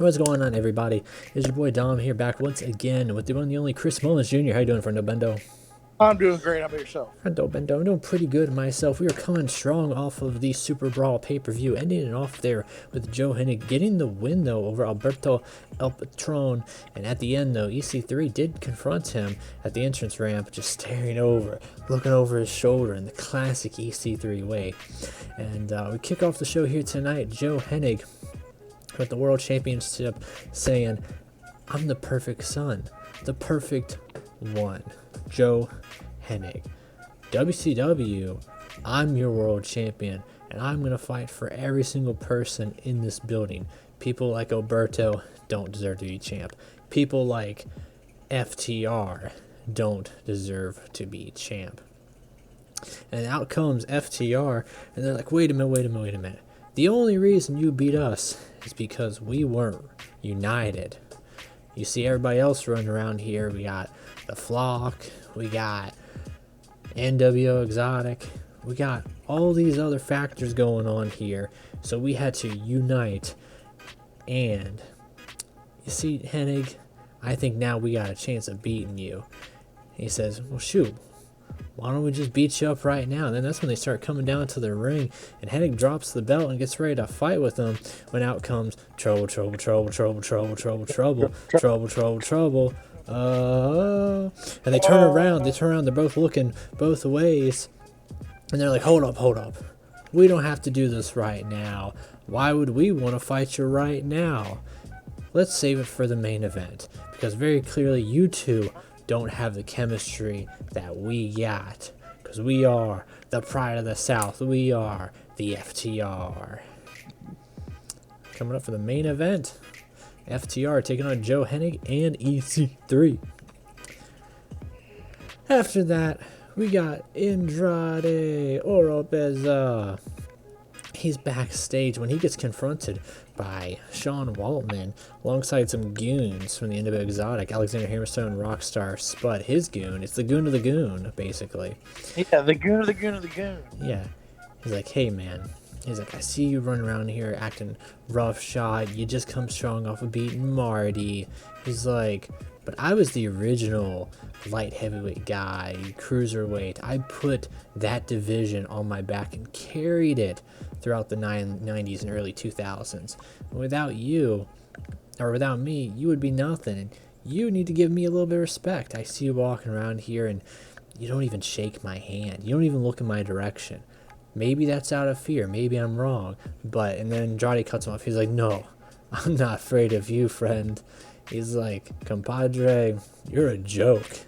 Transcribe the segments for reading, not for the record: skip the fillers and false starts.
What's going on, everybody? It's your boy Dom here, back once again with the one and the only Chris Mullins Jr. How you doing, friendo Bendo? I'm doing great. How about yourself? Friendo Bendo, I'm doing pretty good myself. We are coming strong off of the Super Brawl pay-per-view, ending it off there with Joe Hennig getting the win, though, over Alberto El Patron. And at the end, though, EC3 did confront him at the entrance ramp, just staring over, looking over his shoulder in the classic EC3 way. And we kick off the show here tonight. Joe Hennig with the World Championship saying, I'm the perfect son, the perfect one. Joe Hennig. WCW, I'm your world champion, and I'm going to fight for every single person in this building. People like Alberto don't deserve to be champ. People like FTR don't deserve to be champ. And out comes FTR, and they're like, wait a minute. The only reason you beat us is because we weren't united. You see everybody else running around here. We got the Flock, we got NWO Exotic, we got all these other factors going on here. So we had to unite. And you see, Hennig, I think now we got a chance of beating you. He says, well, shoot, why don't we just beat you up right now? And then that's when they start coming down to the ring, and Hennig drops the belt and gets ready to fight with them, when out comes trouble. And they turn around, they're both looking both ways, and they're like, hold up. We don't have to do this right now. Why would we want to fight you right now? Let's save it for the main event, because very clearly you two don't have the chemistry that we got, because we are the pride of the South. We are the FTR. Coming up for the main event, FTR taking on Joe Hennig and EC3. After that, we got Andrade Oropeza. He's backstage when he gets confronted by Shawn Waltman alongside some goons from the NWO Exotic. Alexander Hammerstone, Rockstar, Spud, his goon. It's the goon of the goon, basically. Yeah, the goon of the goon of the goon. Yeah. He's like, hey, man. He's like, I see you running around here acting rough shot. You just come strong off of beating Marty. He's like, but I was the original light heavyweight guy, cruiserweight. I put that division on my back and carried it throughout the 90s and early 2000s. Without you, or without me, you would be nothing. And you need to give me a little bit of respect. I see you walking around here and you don't even shake my hand. You don't even look in my direction. Maybe that's out of fear. Maybe I'm wrong. And then Andrade cuts him off. He's like, no, I'm not afraid of you, friend. He's like, compadre, you're a joke.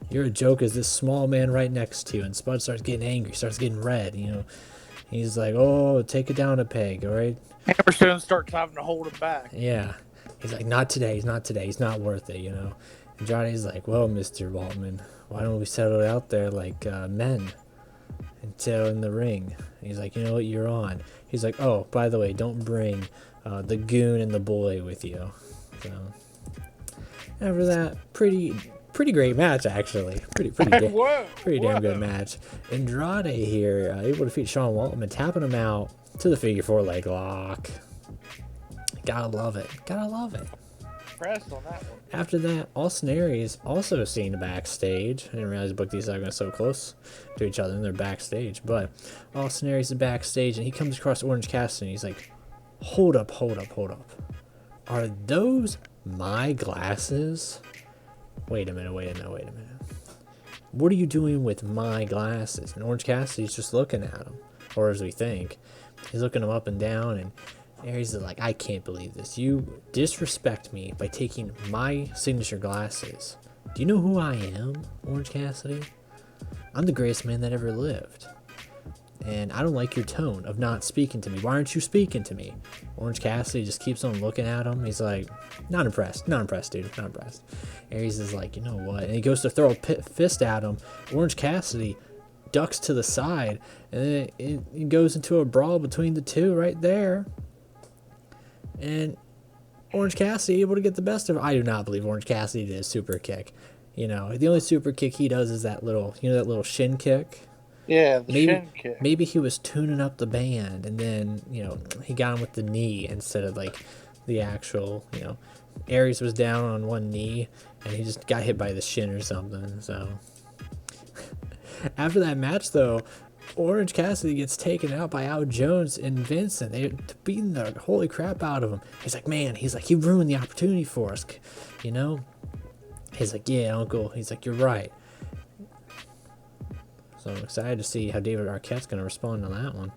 You're a joke as this small man right next to you. And Spud starts getting angry, starts getting red, you know. He's like, oh, take it down a peg, all right? Hammerstone starts having to hold him back. Yeah. He's like, not today. He's not worth it, you know. And Johnny's like, well, Mr. Waltman, why don't we settle it out there like men until in the ring? And he's like, you know what, you're on. He's like, oh, by the way, don't bring the goon and the boy with you. So after that, pretty great match, actually. Pretty damn good match. Andrade here, able to defeat Shawn Waltman, tapping him out to the figure 4 leg lock. Gotta love it. Pressed on that one. After that, Austin Aries also seen backstage. I didn't realize both these are so close to each other and they're backstage. But Austin Aries is backstage and he comes across Orange Cassidy and he's like, hold up. Are those my glasses? Wait a minute. What are you doing with my glasses? And Orange Cassidy's just looking at him, or as we think. He's looking him up and down, and Aries is like, I can't believe this. You disrespect me by taking my signature glasses. Do you know who I am, Orange Cassidy? I'm the greatest man that ever lived. And I don't like your tone of not speaking to me. Why aren't you speaking to me? Orange Cassidy just keeps on looking at him. He's like, not impressed, dude, not impressed. Aries is like, you know what? And he goes to throw a fist at him. Orange Cassidy ducks to the side, and then it goes into a brawl between the two right there. And Orange Cassidy able to get the best of it. I do not believe Orange Cassidy did a super kick. You know, the only super kick he does is that little shin kick. Yeah, shin kick. Maybe he was tuning up the band, and then, he got him with the knee instead of, like, the actual, Aries was down on one knee, and he just got hit by the shin or something, so. After that match, though, Orange Cassidy gets taken out by Al Jones and Vincent. They're beating the holy crap out of him. He's like, man, he ruined the opportunity for us, He's like, yeah, Uncle. He's like, you're right. So I'm excited to see how David Arquette's going to respond to that one.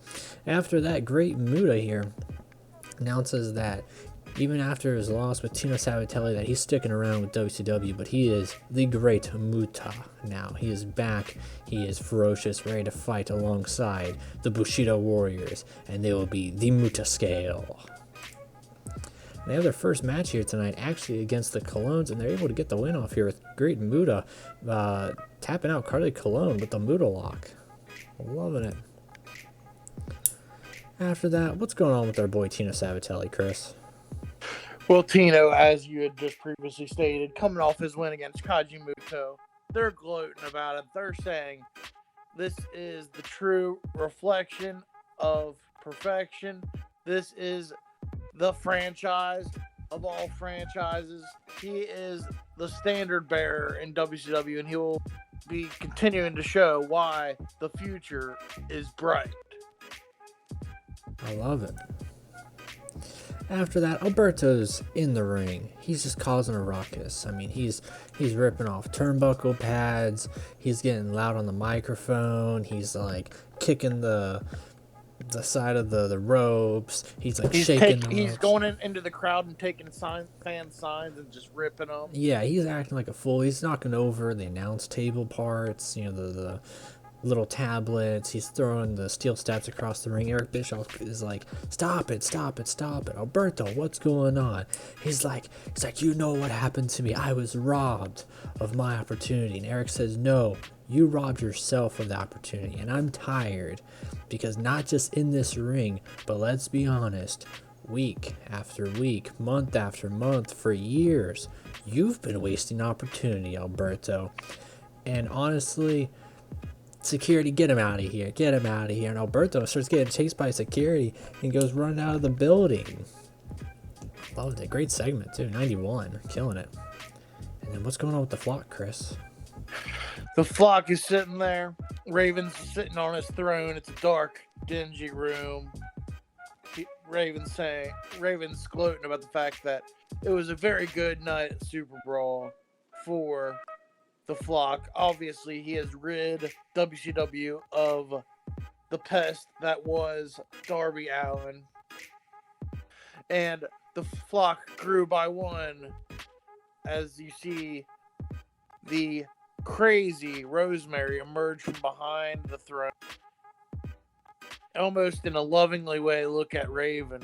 After that, Great Muta here announces that even after his loss with Tino Sabatelli, that he's sticking around with WCW, but he is the Great Muta now. He is back. He is ferocious, ready to fight alongside the Bushido Warriors, and they will be the Muta Scale. They have their first match here tonight, actually against the Colognes, and they're able to get the win off here with Great Muta tapping out Carly Colon with the Muta lock. Loving it. After that, what's going on with our boy Tino Sabatelli, Chris? Well, Tino, as you had just previously stated, coming off his win against Kaji Muto, they're gloating about it. They're saying this is the true reflection of perfection. This is the franchise of all franchises. He is the standard bearer in WCW, and he will be continuing to show why the future is bright. I love it. After that, Alberto's in the ring. He's just causing a ruckus. I mean, he's ripping off turnbuckle pads. He's getting loud on the microphone. He's like kicking the side of the ropes. He's like shaking them. He's going into the crowd and taking fan signs and just ripping them. Yeah, he's acting like a fool. He's knocking over the announce table parts, the little tablets. He's throwing the steel steps across the ring. Eric Bischoff is like, stop it. Alberto, what's going on? He's like, you know what happened to me. I was robbed of my opportunity. And Eric says, no, you robbed yourself of the opportunity. And I'm tired because not just in this ring, but let's be honest, week after week, month after month, for years, you've been wasting opportunity, Alberto. And honestly, security, get him out of here. And Alberto starts getting chased by security and goes running out of the building. Loved it. Great segment, too. 91. Killing it. And then what's going on with the flock, Chris? The flock is sitting there. Raven's sitting on his throne. It's a dark, dingy room. Raven's gloating about the fact that it was a very good night at Super Brawl for the flock. Obviously, he has rid WCW of the pest that was Darby Allin. And the flock grew by one as you see the crazy Rosemary emerge from behind the throne. Almost in a lovingly way, look at Raven.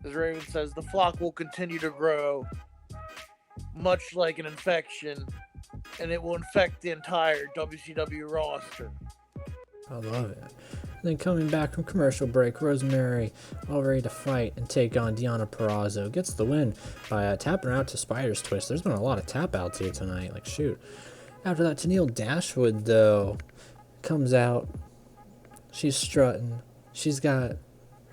As Raven says, the flock will continue to grow much like an infection, and it will infect the entire WCW roster. I love it. Then coming back from commercial break, Rosemary, all ready to fight and take on Deonna Purrazzo, gets the win by tapping her out to Spider's Twist. There's been a lot of tap outs here tonight, like shoot. After that, Tenille Dashwood, though, comes out. She's strutting. She's got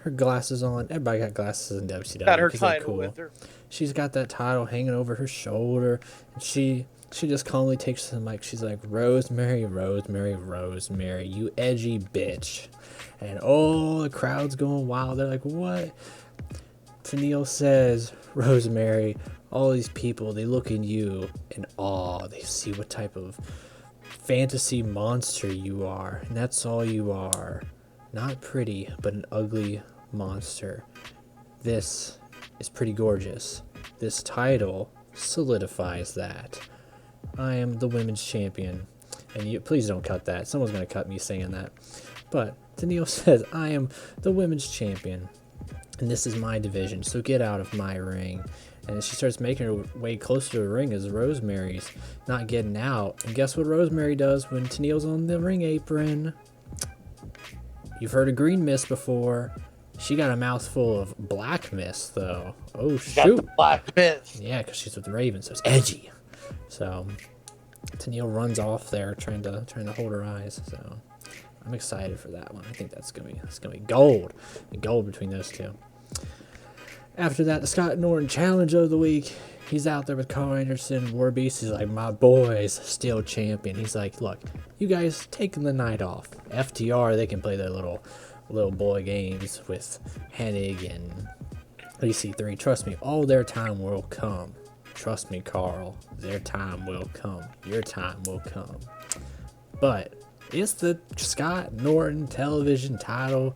her glasses on. Everybody got glasses in WCW. Got her title with her. She's got that title hanging over her shoulder, and she just calmly takes to the mic. She's like, Rosemary, you edgy bitch. And the crowd's going wild. They're like, what? Tenille says, Rosemary, all these people, they look at you in awe. They see what type of fantasy monster you are. And that's all you are. Not pretty, but an ugly monster. This is pretty gorgeous. This title solidifies that. I am the women's champion. And you, please don't cut that. Someone's going to cut me saying that. But Tenille says, I am the women's champion. And this is my division, so get out of my ring. And she starts making her way closer to the ring as Rosemary's not getting out. And guess what Rosemary does when Tenille's on the ring apron? You've heard of green mist before. She got a mouthful of black mist, though. Oh, shoot. Black mist. Yeah, because she's with Raven, so it's edgy. So Tenille runs off there trying to hold her eyes. So I'm excited for that one. I think that's gonna be gold. Gold between those two. After that, the Scott Norton Challenge of the Week. He's out there with Carl Anderson, Warbeast. He's like, my boys, still champion. He's like, look, you guys taking the night off. FTR, they can play their little boy games with Hennig and EC3. Trust me, all their time will come. Trust me, Carl, their time will come. Your time will come. But it's the Scott Norton television title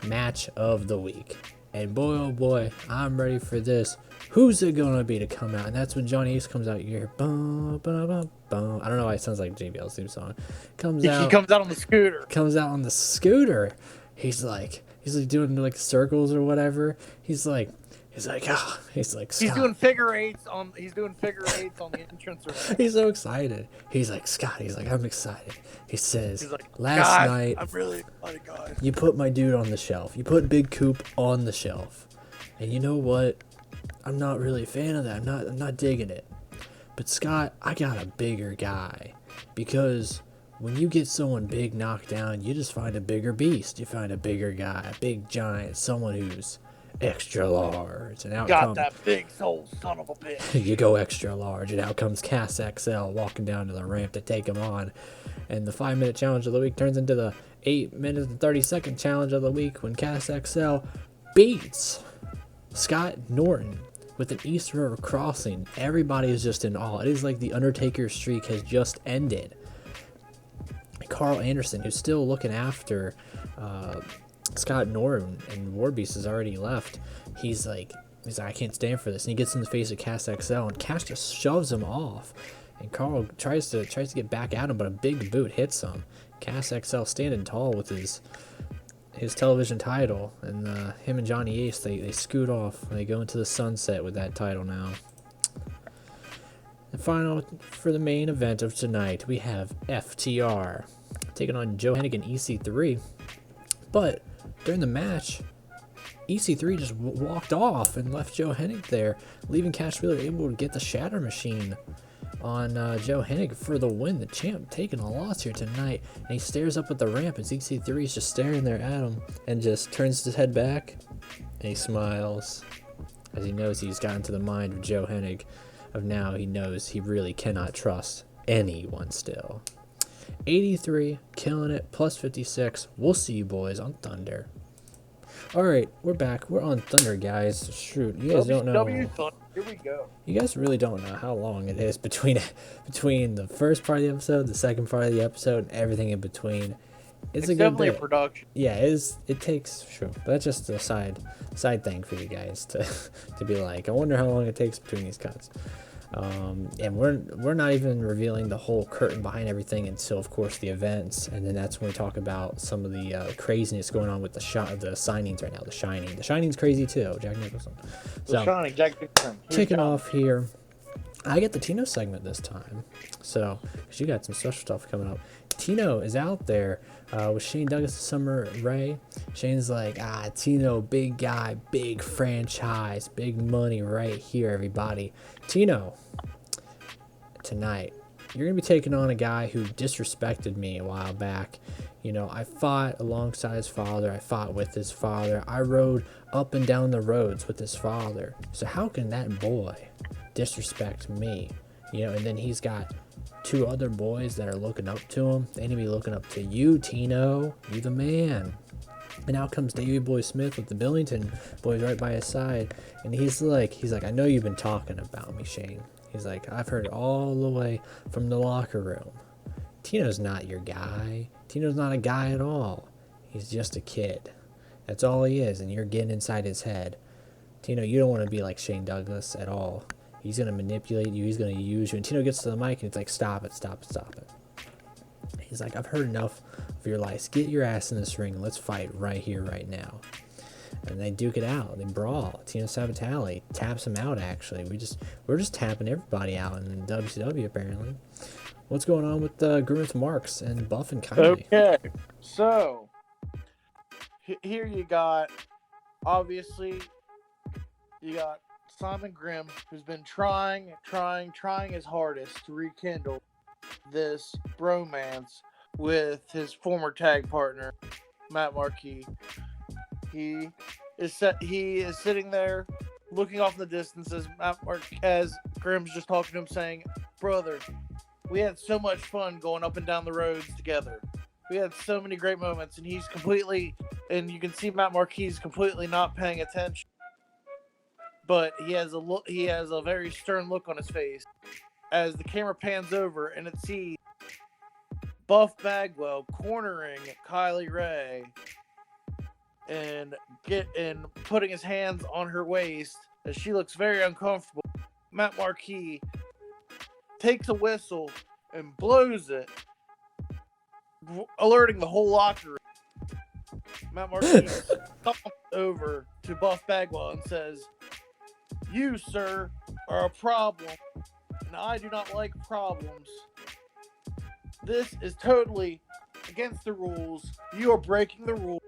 match of the week. And boy, oh boy, I'm ready for this. Who's it gonna be to come out? And that's when Johnny Ace comes out. You hear bum, bum, bum, bum. I don't know why it sounds like JBL's theme song. He comes out on the scooter. Comes out on the scooter. He's like doing like circles or whatever. He's like, Scott. He's doing figure eights on the entrance. He's so excited. He's like, Scott. He's like, I'm excited. He says, he's like, last night, I'm really excited, guys. You put my dude on the shelf. You put Big Coop on the shelf. And you know what? I'm not really a fan of that. I'm not digging it. But Scott, I got a bigger guy. Because when you get someone big knocked down, you just find a bigger beast. You find a bigger guy, a big giant, someone who's extra large. And out got that big soul son of a bitch. You go extra large, and out comes Cass XL walking down to the ramp to take him on. And the 5-minute challenge of the week turns into the 8-minute and 30-second challenge of the week when Cass XL beats Scott Norton with an East River crossing. Everybody is just in awe. It is like the Undertaker streak has just ended. Carl Anderson, who's still looking after Scott Norton, and Warbeast has already left. He's like, I can't stand for this. And he gets in the face of Cass XL, and Cass just shoves him off. And Carl tries to get back at him, but a big boot hits him. Cass XL standing tall with his television title, and him and Johnny Ace, they scoot off. They go into the sunset with that title now. And final, for the main event of tonight, we have FTR taking on Joe Hennig and EC3. But during the match, EC3 just walked off and left Joe Hennig there, leaving Cash Wheeler able to get the Shatter Machine on Joe Hennig for the win. The champ taking a loss here tonight, and he stares up at the ramp as EC3 is just staring there at him and just turns his head back and he smiles as he knows he's gotten to the mind of Joe Hennig. Of now, he knows he really cannot trust anyone still. 83, killing it, plus 56. We'll see you boys on Thunder. Alright, we're back. We're on Thunder, guys. Shoot, you guys don't know. Here we go. You guys really don't know how long it is between the first part of the episode, the second part of the episode, and everything in between. It's a good definitely bit. A production. Yeah, it takes, sure. But that's just a side thing for you guys to be like, I wonder how long it takes between these cuts. And we're not even revealing the whole curtain behind everything until, of course, the events, and then that's when we talk about some of the craziness going on with the signings right now. The Shining's crazy too. Jack Nicholson. Jack Nicholson. Kicking off here, I get the Tino segment this time, so because you got some special stuff coming up. Tino is out there with Shane Douglas and Summer Rae. Shane's like, Tino, big guy, big franchise, big money right here, everybody. Tino, tonight, you're going to be taking on a guy who disrespected me a while back. You know, I fought alongside his father. I fought with his father. I rode up and down the roads with his father. So how can that boy disrespect me? You know, and then he's got 2 other boys that are looking up to him. They need to be looking up to you, Tino. You the man. And out comes Davey Boy Smith with the Billington boys right by his side. And he's like, I know you've been talking about me, Shane. He's like, I've heard it all the way from the locker room. Tino's not your guy. Tino's not a guy at all. He's just a kid. That's all he is, and you're getting inside his head. Tino, you don't want to be like Shane Douglas at all. He's going to manipulate you. He's going to use you. And Tino gets to the mic, and it's like, stop it. He's like, I've heard enough of your lies. Get your ass in this ring. Let's fight right here, right now. And they duke it out. They brawl. Tino Sabatale taps him out, actually. We're just tapping everybody out in WCW, apparently. What's going on with Grimmeth Marks and Buff and Kylie? Okay, so here you got, obviously, you got Simon Grimm, who's been trying his hardest to rekindle this bromance with his former tag partner, Matt Marquis. He he is sitting there looking off in the distance as Grimm's just talking to him, saying, "Brother, we had so much fun going up and down the roads together. We had so many great moments," and you can see Matt Marquis completely not paying attention, but he has a very stern look on his face as the camera pans over and it sees Buff Bagwell cornering Kylie Ray and putting his hands on her waist as she looks very uncomfortable. Matt Marquis takes a whistle and blows it, alerting the whole locker room. Matt Marquis stomps over to Buff Bagwell and says, "You, sir, are a problem, and I do not like problems. This is totally against the rules. You are breaking the rules,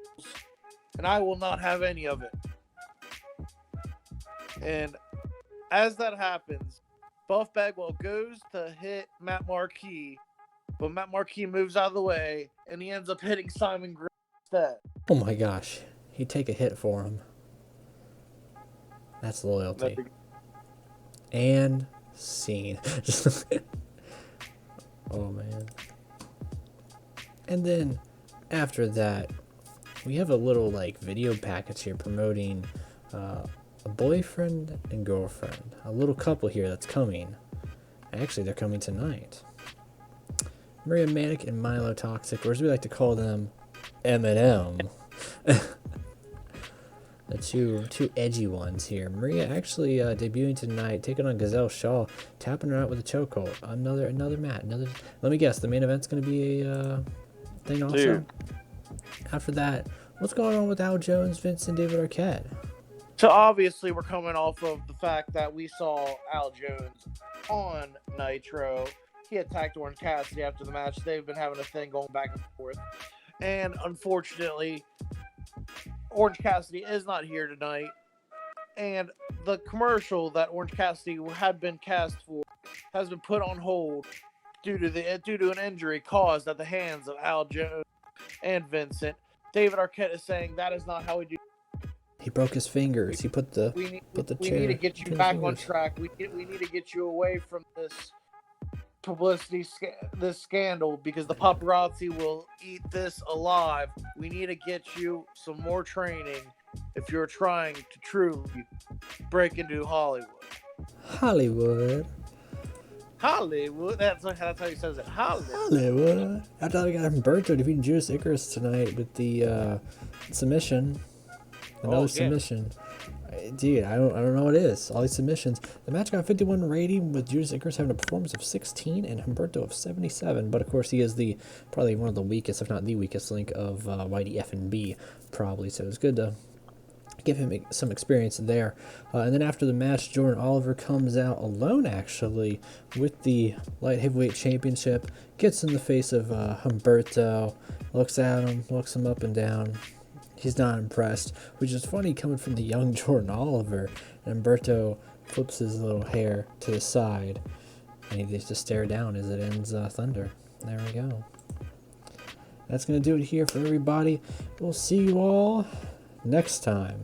and I will not have any of it." And as that happens, Buff Bagwell goes to hit Matt Marquis, but Matt Marquis moves out of the way, and he ends up hitting Simon Grimm instead. Oh my gosh. He'd take a hit for him. That's loyalty. And scene. Oh man. And then after that, we have a little like video package here promoting a boyfriend and girlfriend, a little couple here that's coming. Actually, they're coming tonight. Maria Manic and Milo Toxic, or as we like to call them, M&M. The two edgy ones here. Maria actually debuting tonight, taking on Gazelle Shaw, tapping her out with a chokehold. Another match. Let me guess, the main event's going to be a thing also. Dude. After that, what's going on with Al Jones, Vince, and David Arquette? So obviously we're coming off of the fact that we saw Al Jones on Nitro. He attacked Orange Cassidy after the match. They've been having a thing going back and forth. And unfortunately, Orange Cassidy is not here tonight. And the commercial that Orange Cassidy had been cast for has been put on hold due to an injury caused at the hands of Al Jones and Vincent. David Arquette is saying that is not how we do. He broke his fingers. He put the We chair need to get you back on track. We need to get you away from this publicity, this scandal, because the paparazzi will eat this alive. We need to get you some more training if you're trying to truly break into Hollywood. Hollywood. That's how he says it. Hollywood. I thought we got Alberto defeating Judas Icarus tonight with the submission. Another submission. Dude, I don't know what it is. All these submissions. The match got a 51 rating with Judas Icarus having a performance of 16 and Humberto of 77. But of course, he is probably one of the weakest, if not the weakest link of Whitey F&B, probably. So it's good to give him some experience there. And then after the match, Jordan Oliver comes out alone, actually, with the light heavyweight championship. Gets in the face of Humberto, looks at him, looks him up and down. He's not impressed, which is funny coming from the young Jordan Oliver. And Alberto flips his little hair to the side, and he just stare down as it ends Thunder. There we go. That's going to do it here for everybody. We'll see you all next time.